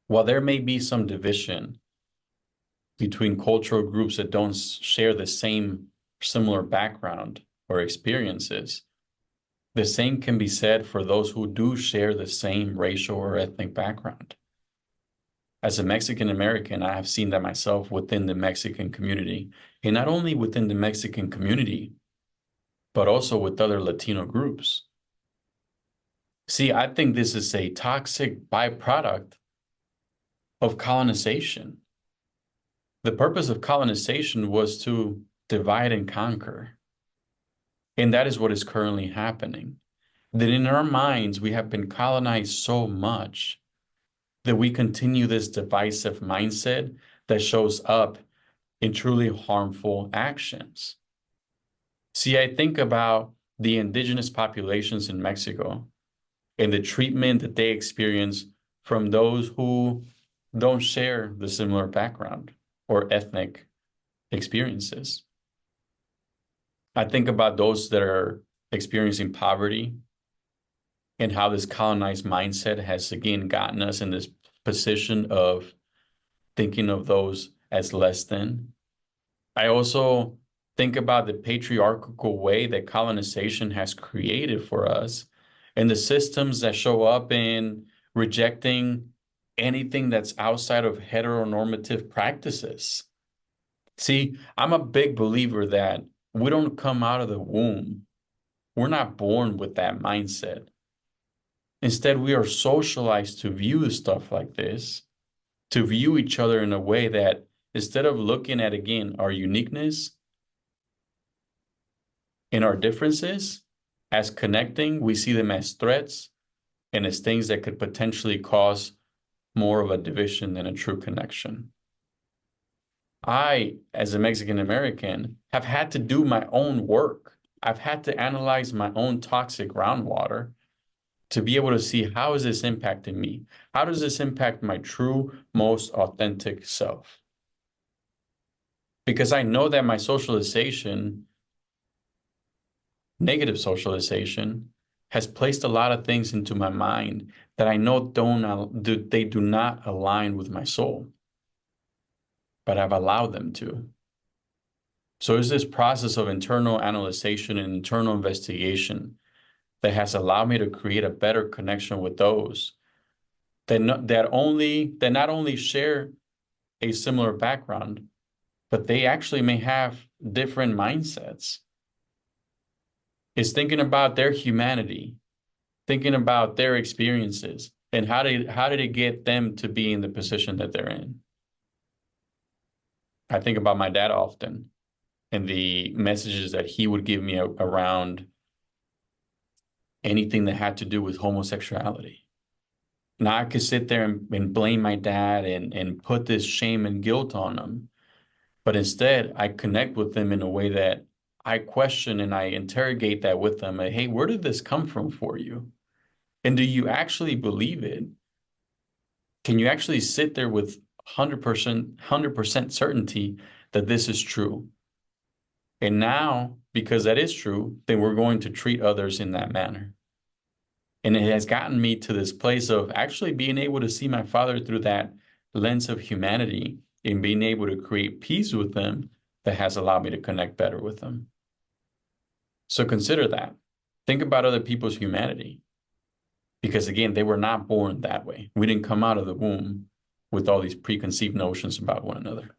while there may be some division between cultural groups that don't share the same similar background or experiences, the same can be said for those who do share the same racial or ethnic background. As a Mexican American, I have seen that myself within the Mexican community, and not only within the Mexican community, but also with other Latino groups. See, I think this is a toxic byproduct of colonization. The purpose of colonization was to divide and conquer. And that is what is currently happening. That in our minds, we have been colonized so much that we continue this divisive mindset that shows up in truly harmful actions. See, I think about the indigenous populations in Mexico and the treatment that they experience from those who don't share the similar background or ethnic experiences. I think about those that are experiencing poverty and how this colonized mindset has again gotten us in this position of thinking of those as less than. I also think about the patriarchal way that colonization has created for us and the systems that show up in rejecting anything that's outside of heteronormative practices. See, I'm a big believer that we don't come out of the womb. We're not born with that mindset. Instead, we are socialized to view stuff like this, to view each other in a way that instead of looking at, again, our uniqueness and our differences as connecting, we see them as threats and as things that could potentially cause more of a division than a true connection. I, as a Mexican American, have had to do my own work. I've had to analyze my own toxic groundwater to be able to see how is this impacting me? How does this impact my true, most authentic self? Because I know that my socialization, negative socialization, has placed a lot of things into my mind that I know they do not align with my soul, but I've allowed them to. So it's this process of internal analyzation and internal investigation that has allowed me to create a better connection with those that not only share a similar background, but they actually may have different mindsets. It's thinking about their humanity, thinking about their experiences, and how did it get them to be in the position that they're in. I think about my dad often and the messages that he would give me around anything that had to do with homosexuality. Now I could sit there and blame my dad and put this shame and guilt on him. But instead, I connect with them in a way that I question and I interrogate that with them. Hey, where did this come from for you? And do you actually believe it? Can you actually sit there with 100% certainty that this is true? And now, because that is true, then we're going to treat others in that manner. And it has gotten me to this place of actually being able to see my father through that lens of humanity and being able to create peace with them that has allowed me to connect better with them. So consider that. Think about other people's humanity. Because again, they were not born that way. We didn't come out of the womb with all these preconceived notions about one another.